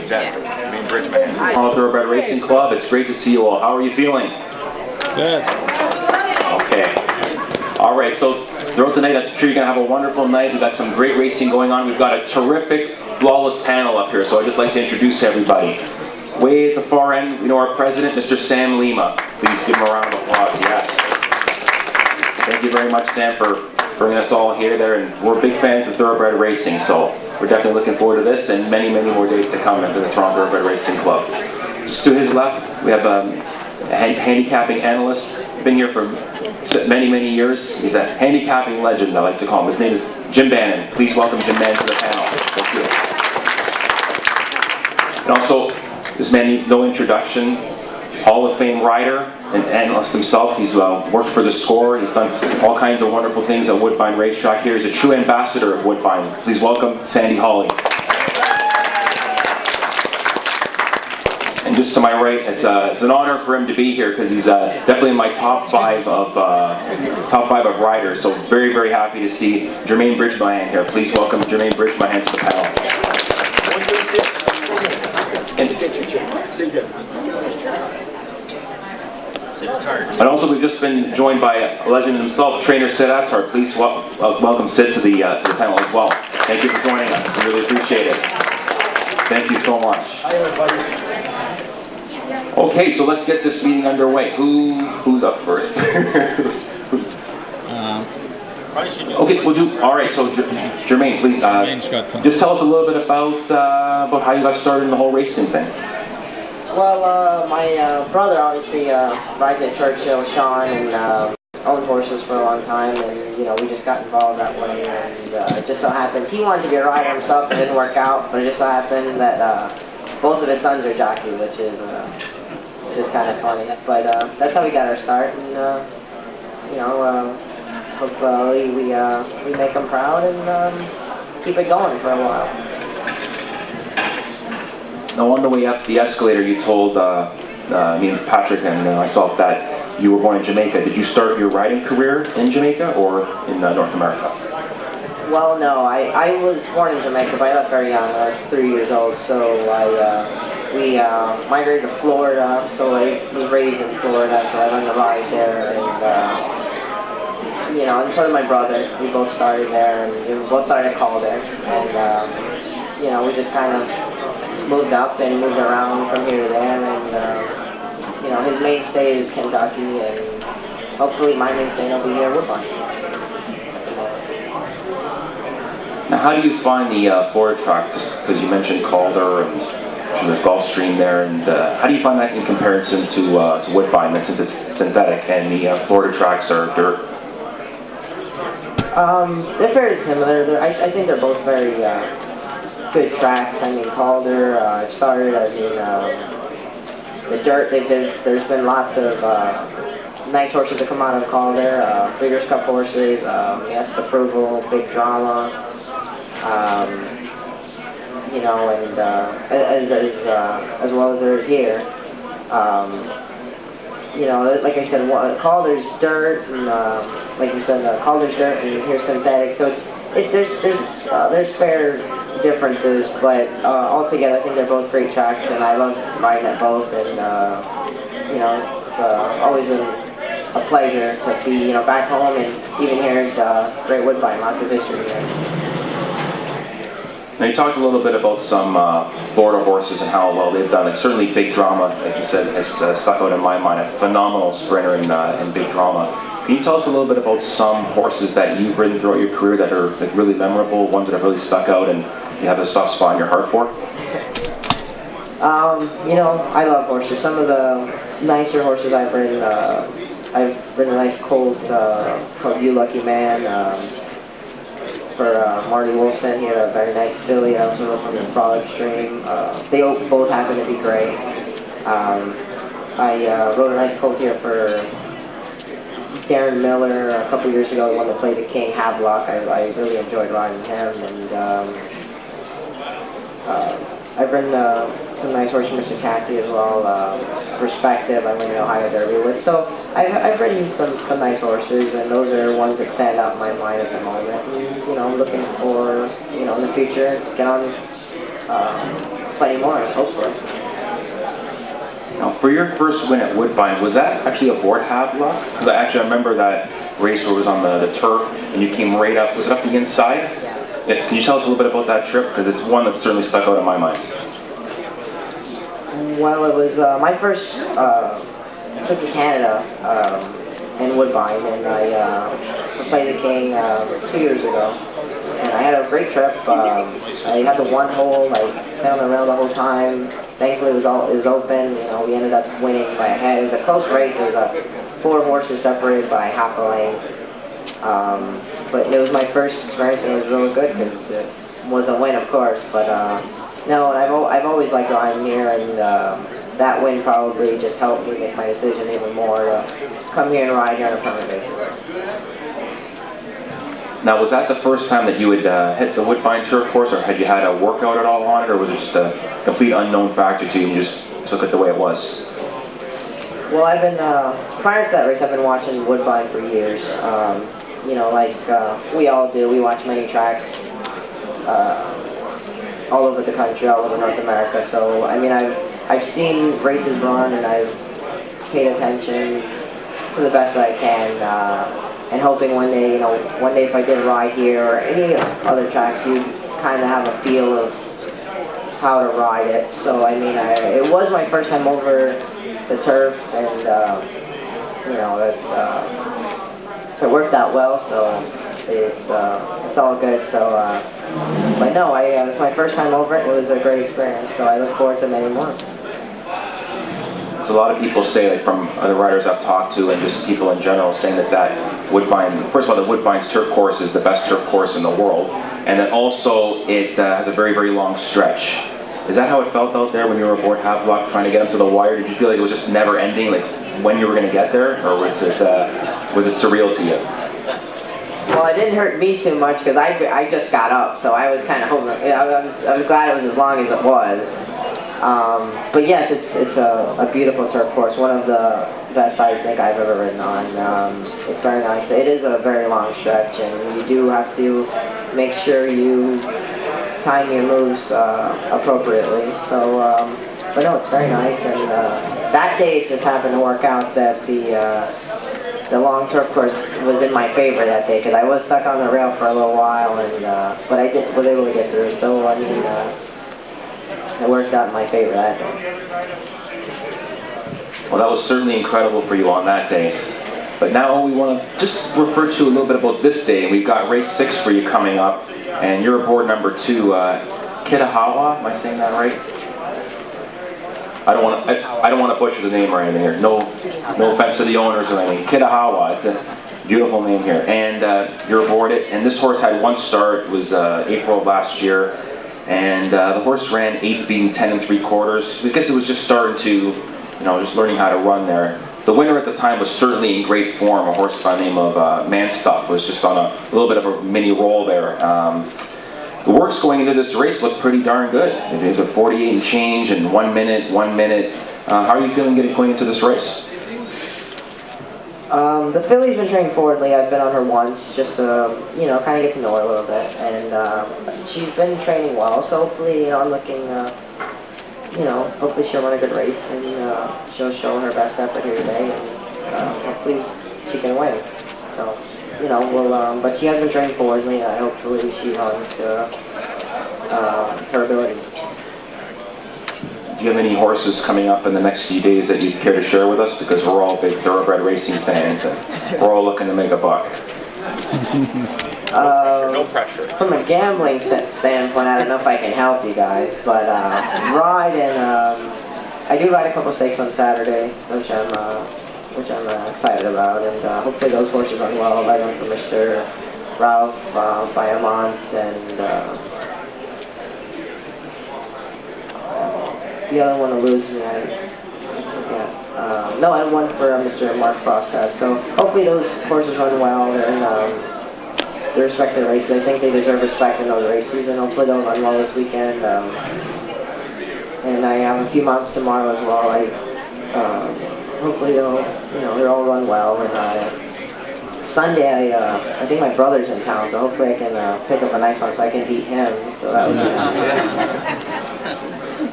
Jen, Jermaine Bridgmohan. Thoroughbred Racing Club, it's great to see you all. How are you feeling? Good. Okay. All right, so throughout the night, I'm sure you're going to have a wonderful night. We've got some great racing going on. We've got a terrific, flawless panel up here, so I'd just like to introduce everybody. Way at the far end, we know our president, Mr. Sam Lima. Please give him a round of applause, yes. Thank you very much, Sam, for bringing us all here there, and we're big fans of thoroughbred racing, so we're definitely looking forward to this and many, many more days to come into the Toronto Thoroughbred Racing Club. Just to his left, we have a handicapping analyst, been here for many, many years. He's a handicapping legend, I like to call him. His name is Jim Bannon. Please welcome Jim Bannon to the panel. Thank you. And also, this man needs no introduction. Hall of Fame rider and analyst himself. He's worked for The Score. He's done all kinds of wonderful things at Woodbine Racetrack here. He's a true ambassador of Woodbine. Please welcome Sandy Hawley. And just to my right, it's an honor for him to be here because he's definitely in my top five of riders. So very, very happy to see Jermaine Bridgmohan here. Please welcome Jermaine Bridgmohan to the panel. And also, we've just been joined by a legend himself, trainer Sid Attar. Please welcome Sid to the panel as well. Thank you for joining us. We really appreciate it. Thank you so much. Hi, everybody. Okay, so let's get this meeting underway. Who's up first? Okay, we'll do. All right, so Jermaine, please just tell us a little bit about how you got started in the whole racing thing. Well, my brother obviously rides at Churchill, Sean, and owned horses for a long time, and we just got involved that way. And it just so happens he wanted to be a rider himself. It didn't work out, but it just so happened that both of his sons are jockeys, which is kind of funny. But that's how we got our start, and hopefully we make them proud and keep it going for a while. Now, on the way up the escalator, you told me and Patrick and myself that you were born in Jamaica. Did you start your riding career in Jamaica or in North America? Well, no, I was born in Jamaica, but I left very young. I was 3 years old, so we migrated to Florida. So I was raised in Florida, so I learned to ride there, and so did my brother. We both started there, and we both started at Calder, and we just kind of moved up and moved around from here to there, and his mainstay is Kentucky, and hopefully my mainstay will be here at Woodbine. Now, how do you find the Florida track? Because you mentioned Calder and there's Gulfstream there, and how do you find that in comparison to Woodbine, since it's synthetic and the Florida tracks are dirt? They're very similar. I think they're both very good tracks. I mean, Calder started, the dirt, there's been lots of nice horses that come out of Calder, Breeders' Cup horses, yes, Approval, Big Drama, and as well as there is here. Like I said, Calder's dirt, and like you said, Calder's dirt, and here's synthetic. So there's fair differences, but altogether I think they're both great tracks, and I love riding at both, and it's always a pleasure to be back home and even here at Great Woodbine. Lots of history here. Now, you talked a little bit about some Florida horses and how well they've done. Like, certainly Big Drama, like you said, has stuck out in my mind. A phenomenal sprinter in Big Drama. Can you tell us a little bit about some horses that you've ridden throughout your career that are really memorable, ones that have really stuck out and you have a soft spot in your heart for? I love horses. Some of the nicer horses I've ridden a nice colt called You Lucky Man. For Marty Wolfson, he had a very nice filly. I also rode from the Frolic Stream. They both happen to be great. I rode a nice colt here for Darren Miller a couple years ago, the one that played the King, Havelock. I really enjoyed riding him, and I've ridden some nice horses from Mr. Cassie as well. Perspective, I went to Ohio Derby with. So I've ridden some nice horses, and those are ones that stand out in my mind at the moment. And, I'm looking for, in the future, get on plenty more, hopefully. Now, for your first win at Woodbine, was that actually aboard Havelock? Because I remember that race where it was on the turf, and you came right up. Was it up the inside? Yeah. Can you tell us a little bit about that trip? Because it's one that's certainly stuck out in my mind. Well, it was my first trip to Canada in Woodbine, and I played the King 2 years ago. And I had a great trip. I had the one hole. I sat on the rail the whole time. Thankfully, it was open. You know, we ended up winning by a head. It was a close race. It was 4 horses separated by half a lane. But it was my first experience, and it was really good because it was a win, of course. But no, and I've always liked riding here, and that win probably just helped me make my decision even more to come here and ride here on a permanent basis. Now, was that the first time that you had hit the Woodbine turf course, or had you had a workout at all on it, or was it just a complete unknown factor to you and you just took it the way it was? Well, I've been, prior to that race, I've been watching Woodbine for years. You know, like we all do, we watch many tracks all over the country, all over North America. So, I mean, I've seen races run, and I've paid attention to the best that I can. And hoping one day, you know, if I did ride here or any other tracks, you kind of have a feel of how to ride it. So, I mean, it was my first time over the turf, and, you know, it worked out well, so it's all good. So, but no, it's my first time over it. It was a great experience, so I look forward to many more. A lot of people say, like from other riders I've talked to and just people in general, saying that Woodbine, first of all, the Woodbine's turf course is the best turf course in the world, and then also it has a very, very long stretch. Is that how it felt out there when you were aboard Havelock trying to get them to the wire? Did you feel like it was just never ending, like when you were going to get there, or was it surreal to you? Well, it didn't hurt me too much because I just got up, so I was kind of hoping. I was glad it was as long as it was. But yes, it's a beautiful turf course, one of the best I think I've ever ridden on. It's very nice. It is a very long stretch, and you do have to make sure you time your moves appropriately. So, but no, it's very nice. And that day it just happened to work out that the long turf course was in my favor that day because I was stuck on the rail for a little while, and but I was able to get through. So I mean. It worked out in my favor that day. Well, that was certainly incredible for you on that day. But now we want to just refer to a little bit about this day. We've got race 6 for you coming up, and you're aboard number 2, Kitahawa. Am I saying that right? I don't want to butcher the name or anything here. No offense to the owners or anything. Kitahawa. It's a beautiful name here, and you're aboard it. And this horse had one start. It was April of last year. And the horse ran 8th, beating 10 3/4. I guess it was just starting to, you know, just learning how to run there. The winner at the time was certainly in great form. A horse by the name of Manstuff was just on a little bit of a mini roll there. The works going into this race looked pretty darn good. It was a 48 and change in 1 minute. How are you feeling going into this race? The filly's been training forwardly. I've been on her once, just to, you know, kind of get to know her a little bit. And she's been training well, so hopefully, you know, I'm looking, you know, hopefully she'll run a good race, and she'll show her best effort here today, and hopefully she can win. So, you know, but she has been training forwardly, and hopefully she runs to her ability. Do you have any horses coming up in the next few days that you'd care to share with us? Because we're all big thoroughbred racing fans, and we're all looking to make a buck. No pressure. From a gambling standpoint, I don't know if I can help you guys, but I do ride a couple stakes on Saturday, which I'm excited about, and hopefully those horses run well. I run for Mr. Ralph Bayamont, and the other one eludes me. No, I won for Mr. Mark Frostad. So hopefully those horses run well in their respective races. I think they deserve respect in those races, and hopefully they'll run well this weekend. And I have a few mounts tomorrow as well. Hopefully they'll all run well. And Sunday, I think my brother's in town, so hopefully I can pick up a nice one so I can beat him. So that would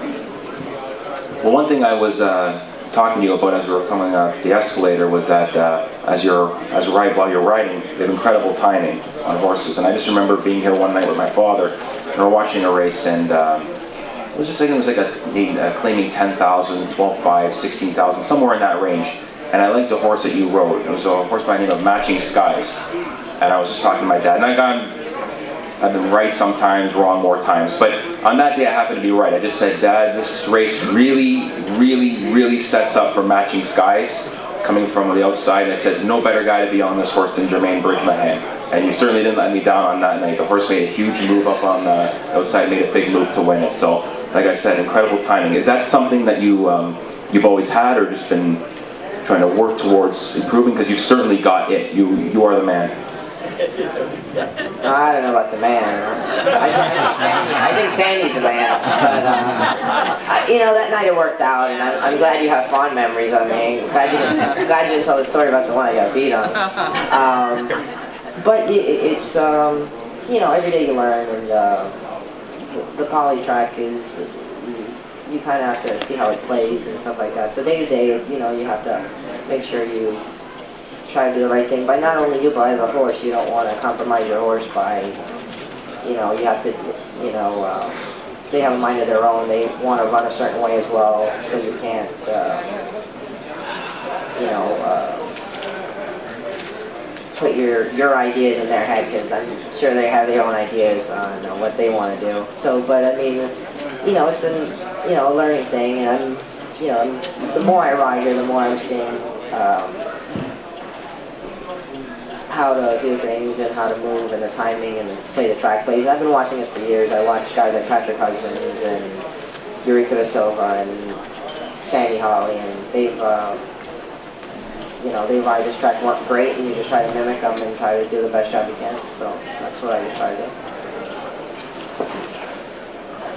be Well, one thing I was talking to you about as we were coming up the escalator was that while you're riding, you have incredible timing on horses. And I just remember being here one night with my father, and we were watching a race, and it was just like, it was like claiming 10,000, 12,500, 16,000, somewhere in that range. And I liked the horse that you rode. It was a horse by the name of Matching Skies. And I was just talking to my dad, and I've been right sometimes, wrong more times. But on that day, I happened to be right. I just said, Dad, this race really, really, really sets up for Matching Skies, coming from the outside. And I said, no better guy to be on this horse than Jermaine Bridgmohan. And you certainly didn't let me down on that night. The horse made a huge move up on the outside, made a big move to win it. So, like I said, incredible timing. Is that something that you've always had, or just been trying to work towards improving? Because you've certainly got it. You are the man. I don't know about the man. I think Sandy's the man. But that night it worked out, and I'm glad you have fond memories of me. I'm glad you didn't tell the story about the one I got beat on. But it's every day you learn, and the poly track is you kind of have to see how it plays and stuff like that. So day to day, you have to make sure you try to do the right thing by not only you but by the horse. You don't want to compromise your horse by, you have to, they have a mind of their own. They want to run a certain way as well, so you can't, put your ideas in their head, because I'm sure they have their own ideas on what they want to do. So, but I mean, it's a learning thing, and the more I ride here, the more I'm seeing how to do things and how to move and the timing and play the track plays. I've been watching this for years. I watched guys like Patrick Husbands and Eureka da Silva and Sandy Hawley, and they've they ride this track great, and you just try to mimic them and try to do the best job you can. So that's what I just try to do.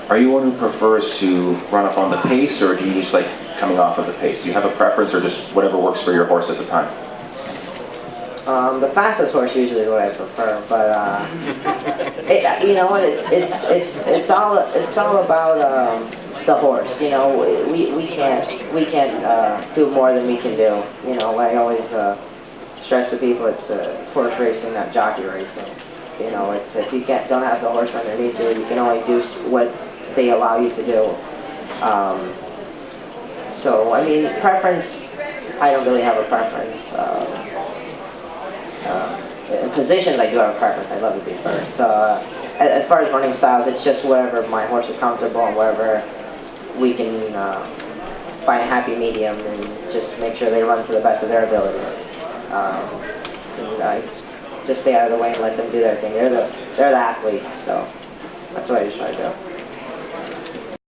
Are you one who prefers to run up on the pace, or do you just like coming off of the pace? Do you have a preference, or just whatever works for your horse at the time? The fastest horse usually is what I prefer, but it's all about the horse. We can't do more than we can do. I always stress to people it's horse racing, not jockey racing. It's if you don't have the horse underneath you, you can only do what they allow you to do. So I mean, preference, I don't really have a preference. In positions, I do have a preference. I love to be first. As far as running styles, it's just wherever my horse is comfortable and wherever we can find a happy medium and just make sure they run to the best of their ability. And I just stay out of the way and let them do their thing. They're the athletes, so that's what I just try to do.